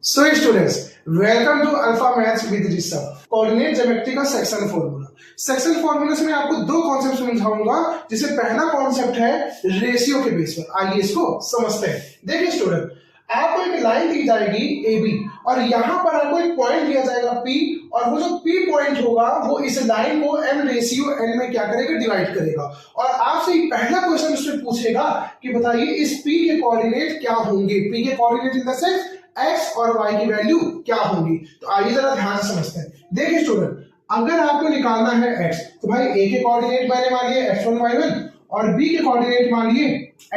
So students, welcome to alpha maths with Rishabh. Coordinate geometry का section formula. Section formula से मैं आपको दो कॉन्सेप्ट समझाऊंगा, जिसे पहला कॉन्सेप्ट है रेशियो के बेस पर। आइए इसको समझते हैं। देखिए स्टूडेंट, आपको एक लाइन दी जाएगी ए बी और यहाँ पर आपको एक पॉइंट दिया जाएगा पी, और वो जो पी पॉइंट होगा वो इस लाइन को m रेशियो n में क्या करेगा, डिवाइड करेगा। और आपसे पहला क्वेश्चन उसमें पूछेगा कि बताइए इस p के कोऑर्डिनेट क्या होंगे। p के coordinate in the sense x और y की वैल्यू क्या होंगी। तो आइए जरा ध्यान से समझते हैं। देखिए स्टूडेंट, अगर आपको निकालना है x, तो भाई a के कोऑर्डिनेट मैंने मान लिए x1 y1 और b के कोऑर्डिनेट मान लिए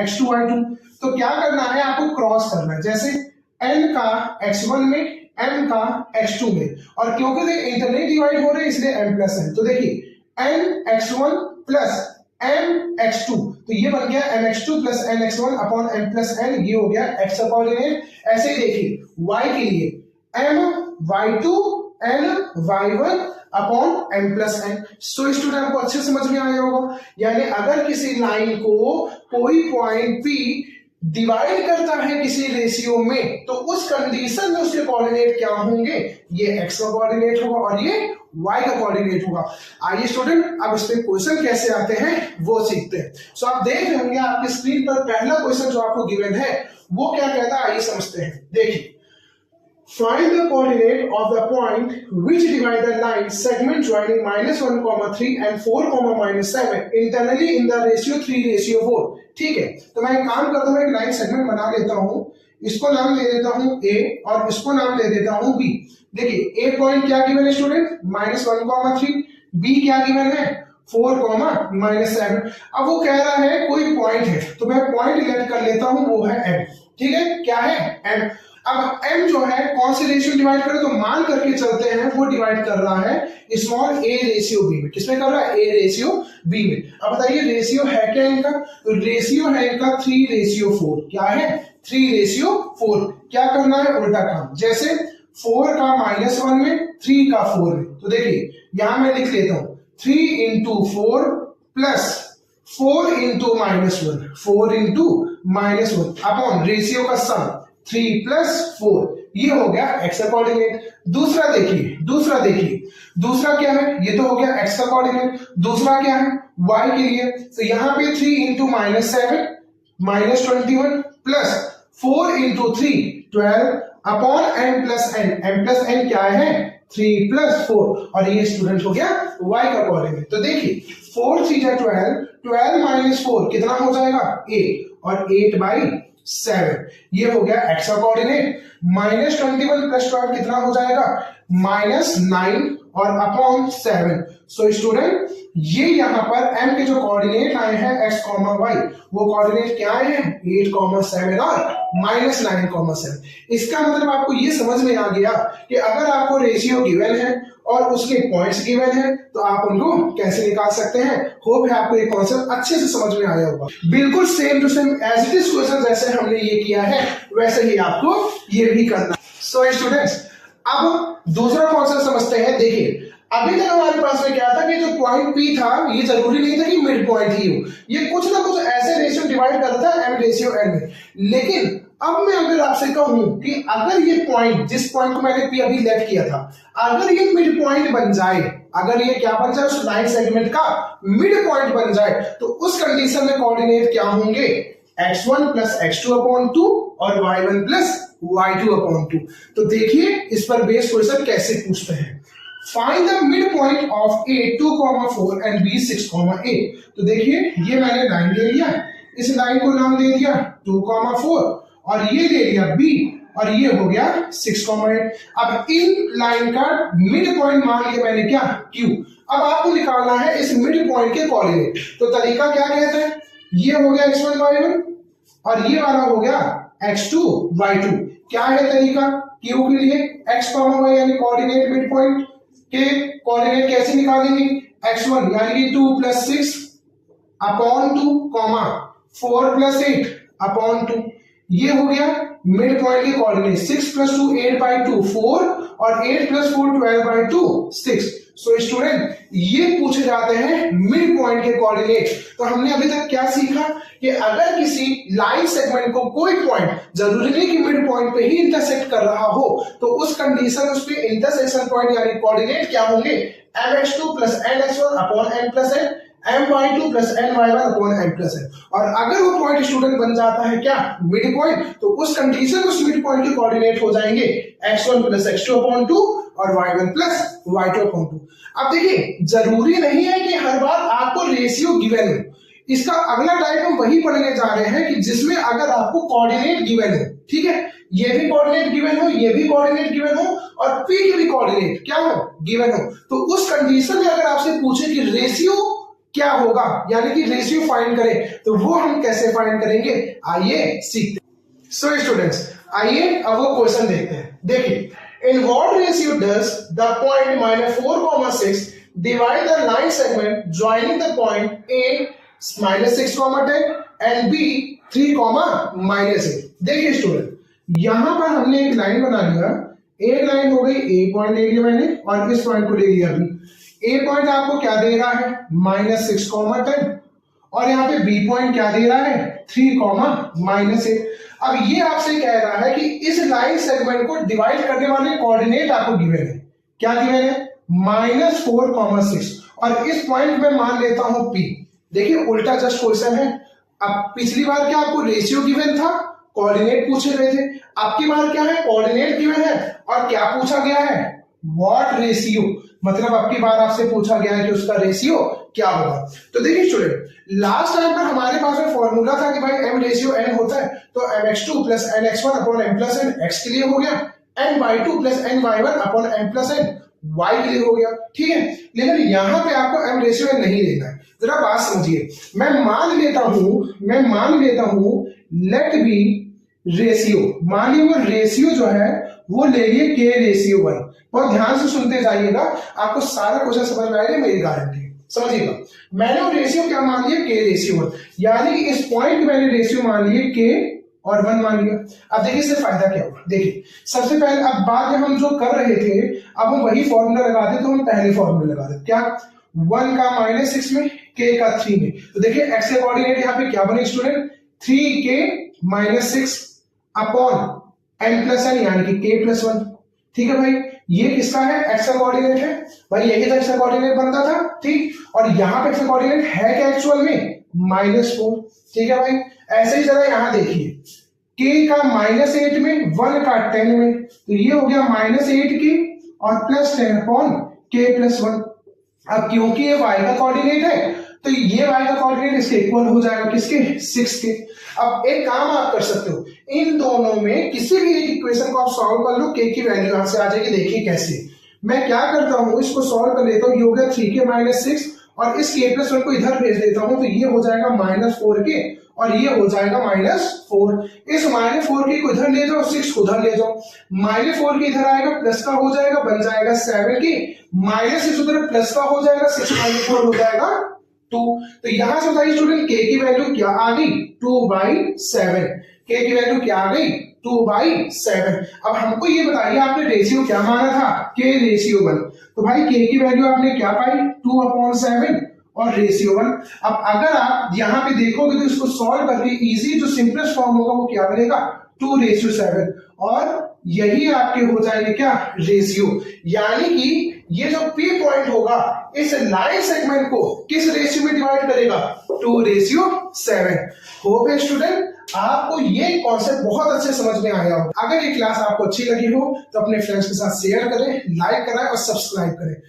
x2 y2। तो क्या करना है, आपको क्रॉस करना है। जैसे n का x1 में, m का x2 में, और क्योंकि ये इंटरनेट डिवाइड हो रहे हैं इसलिए m प्लस n। तो देखिए n x1 plus m x2, तो ये बन गया m x2 plus n x1 upon m plus n, ये हो गया x का कोऑर्डिनेट। ऐसे ही देखिए y के लिए m y2 n y1 upon m plus n। So student आपको अच्छे समझ में आया होगा। यानी अगर किसी लाइन को कोई पॉइंट p डिवाइड करता है किसी रेशियो में, तो उस कंडीशन में उसके कोऑर्डिनेट क्या होंगे, ये x का कोऑर्डिनेट होगा और ये y का कोऑर्डिनेट होगा। आइए स्टूडेंट, अब इस पे क्वेश्चन कैसे आते हैं वो सीखते हैं। सो आप देख रहे होंगे आपके स्क्रीन पर पहला क्वेश्चन जो आपको गिवन है वो क्या कहता है, आइए समझते हैं। देखिए, find the coordinate of the point which divide the line segment joining -1, 3 and 4, -7 internally in the ratio 3:4। ठीक है, तो मैं एक काम करता हूँ, एक लाइन सेगमेंट बना लेता हूँ, इसको नाम दे देता हूँ A और इसको नाम दे देता हूँ B। देखिए A पॉइंट क्या गिवन है स्टूडेंट, -1, 3, B क्या गिवन है 4, -7। अब वो कह रहा है कोई पॉइंट है, तो मैं पॉइंट लेट कर लेता हूँ, वो है M। ठीक है, क्या है M। अब m जो है कौन से रेशियो डिवाइड करे, तो मान करके चलते हैं वो डिवाइड कर रहा है स्मॉल a रेशियो b में। किसमें कर रहा है, a रेशियो b में। अब बताइए रेशियो है क्या इनका, तो रेशियो है इनका 3:4। क्या है, 3:4। क्या करना है, उल्टा काम। जैसे 4 का -1 में, 3 का 4 में। तो देखिए यहां मैं लिख लेता हूं 3 into 4 plus 4 into -1, 4 into -1 upon ratio का सम 3 + 4, ये हो गया x का कोऑर्डिनेट। दूसरा देखिए दूसरा क्या है, ये तो हो गया x का कोऑर्डिनेट। दूसरा क्या है, y के लिए, तो यहां पे 3 into -7 -21 plus 4 into 3 12 upon m plus n क्या है 3 + 4, और ये स्टूडेंट हो गया y का कोऑर्डिनेट। तो देखिए 4 3 12, 12 - 4 कितना हो जाएगा 8, और 8/7, ये हो गया x का कोऑर्डिनेट। -21 + 12 कितना हो जाएगा, -9 और अपॉन 7। सो स्टूडेंट, ये यहां पर m के जो कोऑर्डिनेट आए हैं x, y, वो कोऑर्डिनेट क्या आए हैं 8, 7 और -9, 7। इसका मतलब आपको ये समझ में आ गया कि अगर आपको रेशियो गिवन है और उसके पॉइंट्स गिवन है, तो आप उनको कैसे निकाल सकते हैं। होप है आपको ये कॉन्सेप्ट अच्छे से समझ में आया होगा। बिल्कुल same to same as it is question जैसे हमने ये किया है, वैसे ही आपको ये भी करना। सो स्टूडेंट्स, अब दूसरा कॉन्सेप्ट समझते हैं। देखिए, अभी तक हमारे पास में क्या था कि जो पॉइंट P था, ये जरूरी नहीं था कि मिड पॉइंट ही हो, ये कुछ ना कुछ ऐसे रेशियो डिवाइड करता था m रेशियो n में। लेकिन अब मैं अगर आपसे कहूं कि अगर ये पॉइंट, जिस पॉइंट को मैंने P अभी लेट किया था, अगर ये मिड पॉइंट बन जाए, अगर ये क्या बन जाए, उस लाइन सेगमेंट का मिड पॉइंट बन जाए, तो उस कंडीशन में कोऑर्डिनेट क्या होंगे, x1 + x2/2 और y1 + y2/2। तो देखिए इस पर बेस क्वेश्चन कैसे पूछते हैं। Find the midpoint of A 2, 4 and B 6, 8। तो देखिए ये मैंने लाइन ले लिया, इस लाइन को नाम दे दिया 2, 4 और ये ले लिया B और ये हो गया 6, 8। अब इन लाइन का मिड पॉइंट मान लिया मैंने क्या, Q। अब आपको निकालना है इस मिड पॉइंट के कोऑर्डिनेट। तो तरीका क्या कहते हैं, ये हो गया x1 y1 और ये वाला हो गया x2 y2। क्या है तरीका, Q के लिए x, y यानी कोऑर्डिनेट मिड पॉइंट के कोऑर्डिनेट कैसे निकालेंगे, x1 यानी 2 + 6 अपॉन 2, 4 + 8 अपॉन 2, ये हो गया मिड पॉइंट के कोऑर्डिनेट। 6 + 2 8/2 4 और 8 + 4 12/2 6। सो स्टूडेंट ये पूछे जाते हैं मिड पॉइंट के कोऑर्डिनेट। तो हमने अभी तक क्या सीखा कि अगर किसी लाइन सेगमेंट को कोई पॉइंट, जरूरी नहीं कि मिड पॉइंट पे ही इंटरसेक्ट कर रहा हो, तो उस कंडीशन उस पे इंटरसेक्शन पॉइंट यानी कोऑर्डिनेट क्या होंगे, mx2 plus nx1 upon n plus n, my2 plus ny1 upon n plus n। और अगर वो पॉइंट स्टूडेंट बन जाता है क्या, मिड पॉइंट, तो उस कंडीशन उस मिड पॉइंट के कोऑर्डिनेट हो जाएंगे x1 प्लस x2 अपॉन 2 और y1 प्लस y2 अपॉन 2। अब देखिए जरूरी नहीं है कि हर बार आपको रेशियो गिवन हो। इसका अगला टाइप हम वही पढ़ने जा रहे हैं कि जिसमें अगर आपको कोऑर्डिनेट गिवन हो, ठीक है, ये भी कोऑर्डिनेट गिवन हो, ये भी कोऑर्डिनेट गिवन हो और p के भी कोऑर्डिनेट क्या हो, गिवन हो, तो उस कंडीशन में अगर आपसे पूछे कि रेशियो क्या होगा, यानी कि रेशियो फाइंड करें, तो वो हम कैसे फाइंड करेंगे, आइए सीखते हैं। सो स्टूडेंट्स आइए अब वो क्वेश्चन देखते हैं। देखिए, in what ratio does the point -4,6 divide the line segment joining the point A -6,10 and B 3,-8। देखिए स्टूडेंट, यहां पर हमने एक लाइन बना लिया, एक लाइन हो गई, ए पॉइंट ले लिया मैंने और इस पॉइंट को ले लिया। अभी ए पॉइंट आपको क्या दे रहा है, -6,10 और यहाँ पे बी पॉइंट क्या दे रहा है, 3,-8। अब ये आपसे कह रहा है कि इस लाइन सेगमेंट को डिवाइड करने वाले कोऑर्डिनेट आपको गिवन है, क्या गिवन है, -4,6 और इस पॉइंट में मान लेता हूं P। देखिए उल्टा जस्ट क्वेश्चन है। अब पिछली बार क्या आपको रेशियो गिवन था, कोऑर्डिनेट पूछे गए थे, आपकी बार क्या है, कोऑर्डिनेट गिवन है और क्या पूछा गया है, व्हाट रेशियो, मतलब आपकी बार आपसे पूछा गया है कि उसका रेशियो क्या होगा। तो देखिए स्टूडेंट, लास्ट टाइम पर हमारे पास में फॉर्मूला था कि भाई m रेशियो n होता है, तो mx2 plus nx1 upon m plus n x के लिए हो गया, ny2 plus ny1 upon m plus n y के लिए हो गया, ठीक है। लेकिन यहाँ पे आपको m रेशियो n नहीं लेना है, जरा बात समझिए। मैं मान लेता हूं लेट बी रेशियो, मान लीजिए वो रेशियो जो है वो ले लिए k रेशियो 1। बहुत ध्यान से सुनते जाइएगा, आपको सारा क्वेश्चन समझ में आएगा, मेरी गारंटी है, समझिएगा। मैंने वो रेशियो क्या मान लिया, k रेशियो 1, यानी कि इस पॉइंट मैंने रेशियो मान लिए k और 1 मान लिया। अब देखिए इससे फायदा क्या होगा, देखिए सबसे पहले अब बाद में हम जो कर रहे थे, अब हम वही फॉर्मूला लगाते, तो हम पहले फॉर्मूला लगा देते, क्या, 1 का -6 में, k का 3 में। तो देखिए x के कोऑर्डिनेट यहाँ पे क्या बने student, 3k - 6 upon n plus n यानी कि k प्लस 1, ठीक है भाई। ये किसका है, x का कोऑर्डिनेट है भाई, यही तो x का कोऑर्डिनेट बनता था, ठीक। और यहाँ पे x का कोऑर्डिनेट है क्या एक्चुअल में, -4, ठीक है भाई। ऐसे ही जरा यहाँ देखिए, k का -8 में, 1 का 10 में, तो ये हो गया -8k और +10 अपॉन k प्लस 1। अब क्योंकि ये y का कोऑर्डिनेट है, तो ये y का कोऑर्डिनेट इसके इक्वल हो जाएगा, किसके, 6 के। अब एक काम आप कर सकते हो, इन दोनों में किसी भी एक इक्वेशन को आप सॉल्व कर लो, k की वैल्यू यहां से आ जाएगी। देखिए कैसे, मैं क्या करता हूं, इसको सॉल्व कर लेता हूं, ये हो गया 3k - 6 और इस k प्लस 1 को इधर भेज देता हूं, तो ये हो जाएगा -4k और ये हो जाएगा -4। इस -4k को इधर ले जाओ, 6 को उधर ले जाओ, -4k इधर आएगा, प्लस का हो जाएगा, बन जाएगा 7k, -6 उधर प्लस का हो जाएगा, 6 - 4 हो जाएगा 2। तो यहां से बताइए स्टूडेंट k की वैल्यू क्या आ गई, 2/7। k की वैल्यू क्या आ गई, 2/7। अब हमको ये बताइए आपने रेशियो क्या माना था, k रेशियो 1, तो भाई k की वैल्यू आपने क्या पाई, 2/7 और रेशियो 1। अब अगर आप यहाँ पे देखोगे तो इसको सॉल्व करके इजी जो सिंपलेस्ट फॉर्म होगा वो क्या बनेगा, 2/7 और यही आपके हो जाएंगे क्या, रेशियो। यानी कि ये जो P पॉइंट होगा इस लाइन सेगमेंट को किस रेशियो में डिवाइड करेगा, 2/7। होप है स्टूडेंट आपको ये कॉन्सेप्ट बहुत अच्छे समझ में आया हो। अगर ये क्लास आपको अच्छी लगी हो तो अपने फ्रेंड्स के साथ शेयर करें, लाइक करें और सब्सक्राइब करें।